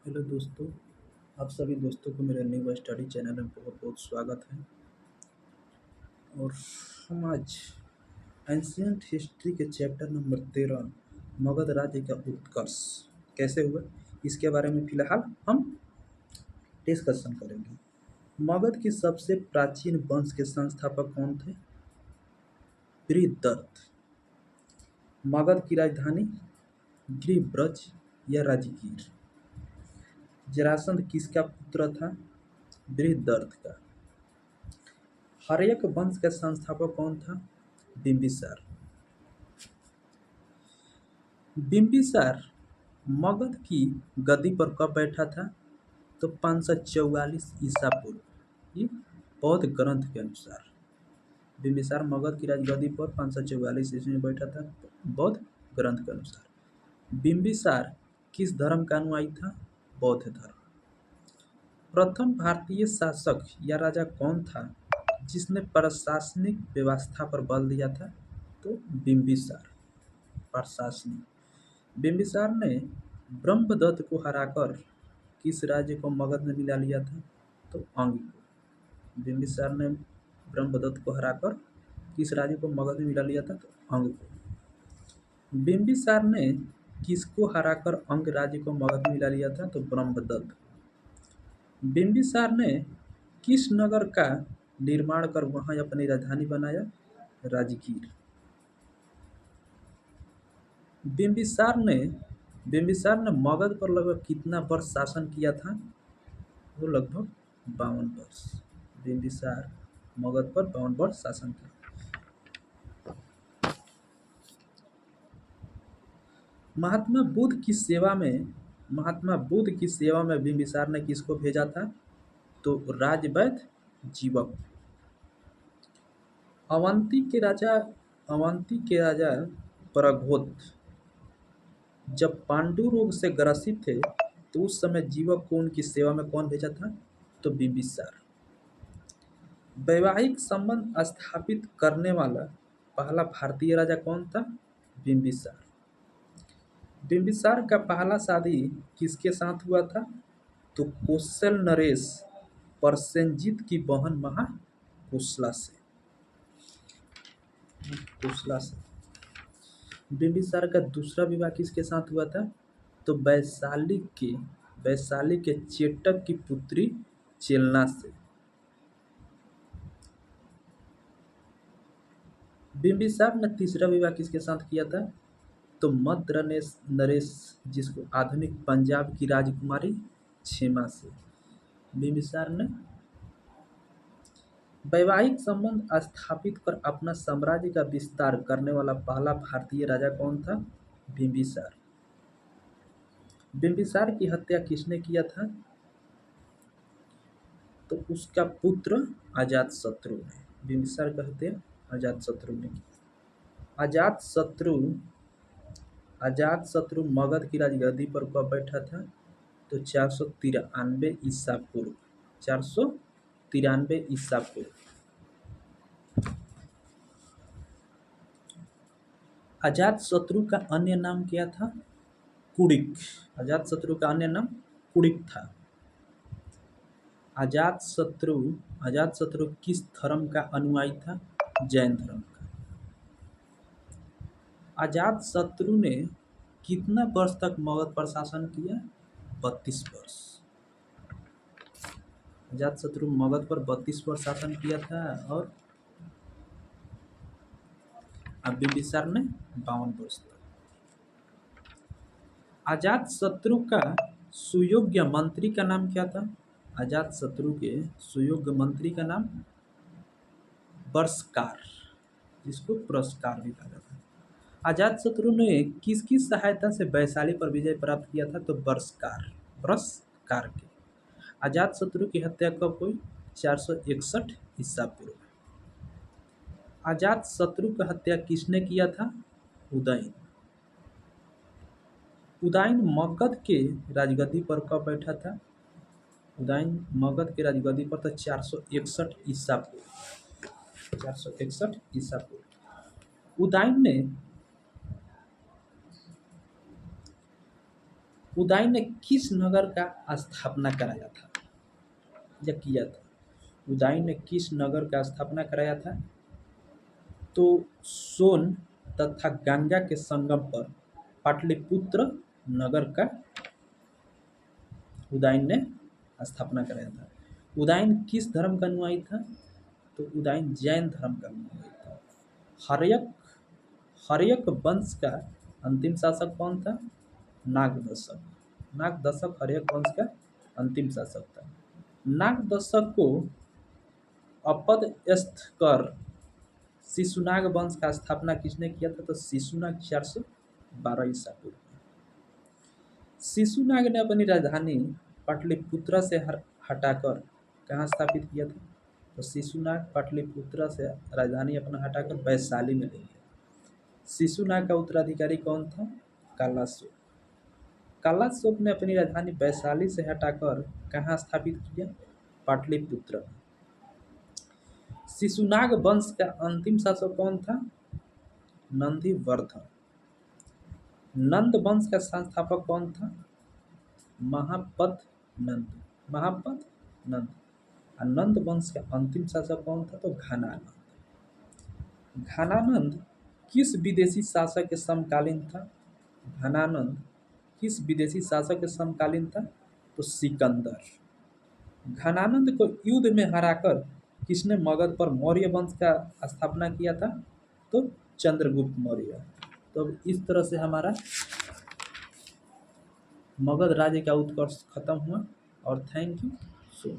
Hello दोस्तों, आप सभी दोस्तों को मेरे न्यू स्टडी चैनल में बहुत बहुत स्वागत है। और हम आज एंशियंट हिस्ट्री के चैप्टर नंबर 13 मगध राज्य का उत्कर्ष कैसे हुआ, इसके बारे में फिलहाल हम डिस्कशन करेंगे। मगध की सबसे प्राचीन वंश के संस्थापक कौन थे? बृहद्रथ। मगध की राजधानी गिरिब्रज या राजगीर। जरासंध किसका पुत्र था? बृहद्रथ का। हर्यक वंश का संस्थापक कौन था? बिंबिसार। बिंबिसार मगध की गद्दी पर कब बैठा था? तो 544 ईसा पूर्व। ये बौद्ध ग्रंथ के अनुसार बिंबिसार मगध की राजगद्दी पर 544 ईस्वी में बैठा था, बौद्ध ग्रंथ के अनुसार। बिंबिसार किस धर्म का अनुयायी था? बौद्ध धर्म। प्रथम भारतीय शासक या राजा कौन था जिसने प्रशासनिक व्यवस्था पर बल दिया था? तो बिंबिसार। प्रशासनिक। बिंबिसार ने ब्रह्मदत्त को हराकर किस राज्य को मगध में मिला लिया था? तो अंग को। बिंबिसार ने ब्रह्मदत्त को हराकर किस राज्य को मगध में मिला लिया था? तो अंग को। बिंबिसार ने किसको हराकर अंग राज्य को मगध में मिला लिया था? तो ब्रह्मदत्त। बिंबिसार ने किस नगर का निर्माण कर वहां अपनी राजधानी बनाया? राजगीर। बिंबिसार ने मगध पर लगभग कितना वर्ष शासन किया था? वो लगभग 52 वर्ष। बिंबिसार मगध पर 52 वर्ष शासन किया। महात्मा बुद्ध की सेवा में बिंबिसार ने किसको भेजा था? तो राजवैद्य जीवक। अवंती के राजा प्रघोत जब पांडु रोग से ग्रसित थे तो उस समय जीवक को उनकी सेवा में कौन भेजा था? तो बिंबिसार। वैवाहिक संबंध स्थापित करने वाला पहला भारतीय राजा कौन था? बिंबिसार। बिंबिसार का पहला शादी किसके साथ हुआ था? तो कौशल नरेश प्रसेनजीत की बहन महाकोशला से। बिंबिसार का दूसरा विवाह किसके साथ हुआ था? तो वैशाली के चेटक की पुत्री चेलना से। बिंबिसार ने तीसरा विवाह किसके साथ किया था? तो मद्र नरेश जिसको आधुनिक पंजाब की राजकुमारी क्षेमा से। बिंबिसार ने वैवाहिक संबंध स्थापित कर अपना साम्राज्य का विस्तार करने वाला पहला भारतीय राजा कौन था? बिंबिसार। बिंबिसार की हत्या किसने किया था? तो उसका पुत्र अजातशत्रु ने। बिंबिसार की हत्या अजातशत्रु ने की। अजातशत्रु मगध की राजगद्दी पर कब बैठा था? तो 493 ईसा पूर्व। 493 ईसा पूर्व। अजातशत्रु का अन्य नाम क्या था? कुड़िक। अजातशत्रु का अन्य नाम कुड़िक था। अजातशत्रु किस धर्म का अनुयायी था? जैन धर्म का। अजातशत्रु ने कितना वर्ष तक मगध पर शासन किया? 32 वर्ष। अजातशत्रु मगध पर 32 वर्ष शासन किया था और बिंबिसार ने 52 वर्ष तक। अजातशत्रु का सुयोग्य मंत्री का नाम क्या था? अजातशत्रु के सुयोग्य मंत्री का नाम बर्षकार, जिसको पुरस्कार भी कहा जाता है। अजातशत्रु ने किसकी सहायता से वैशाली पर विजय प्राप्त किया था? तो बर्षकार के। अजातशत्रु की हत्या कब हुई? 461 ईसा पूर्व। अजातशत्रु की हत्या किसने किया था? उदयन। उदयन मगध के राजगद्दी पर कब बैठा था? उदयन मगध के राजगद्दी पर था 461 ईसा पूर्व। 461 ईसा पूर्व। उदय ने किस नगर का स्थापना कराया था या किया था? उदय ने किस नगर का स्थापना कराया था? तो सोन तथा गंगा के संगम पर पाटलिपुत्र नगर का उदयन ने स्थापना कराया था। उदयन किस धर्म का अनुयायी था? तो उदयन जैन धर्म का अनुयायी था। हर्यक हर्यक वंश का अंतिम शासक कौन था? नागदशक। नागदशक हर्यक वंश का अंतिम शासक था। नागदशक को अपदस्थ कर शिशुनाग वंश का स्थापना किसने किया था? तो शिशुनाग 412 ईसा पूर्व। शिशुनाग ने अपनी राजधानी पाटलिपुत्र से हटाकर कहाँ स्थापित किया था? तो शिशुनाग पाटलिपुत्र से राजधानी अपना हटाकर वैशाली में ले गया। शिशुनाग का उत्तराधिकारी कौन था? कालाशोक। कालाशोक ने अपनी राजधानी वैशाली से हटाकर कहाँ स्थापित किया? पाटलिपुत्र। शिशुनाग वंश का अंतिम शासक कौन था? नंदीवर्धन। नंद वंश का संस्थापक कौन था? महापद नंद। महापद नंद। और नंद वंश का अंतिम शासक कौन था? तो घनानंद। घनानंद किस विदेशी शासक के समकालीन था? घनानंद किस विदेशी शासक के समकालीन था? तो सिकंदर। घनानंद को युद्ध में हराकर किसने मगध पर मौर्य वंश का स्थापना किया था? तो चंद्रगुप्त मौर्य। तो इस तरह से हमारा मगध राज्य का उत्कर्ष खत्म हुआ। और थैंक यू सो मच।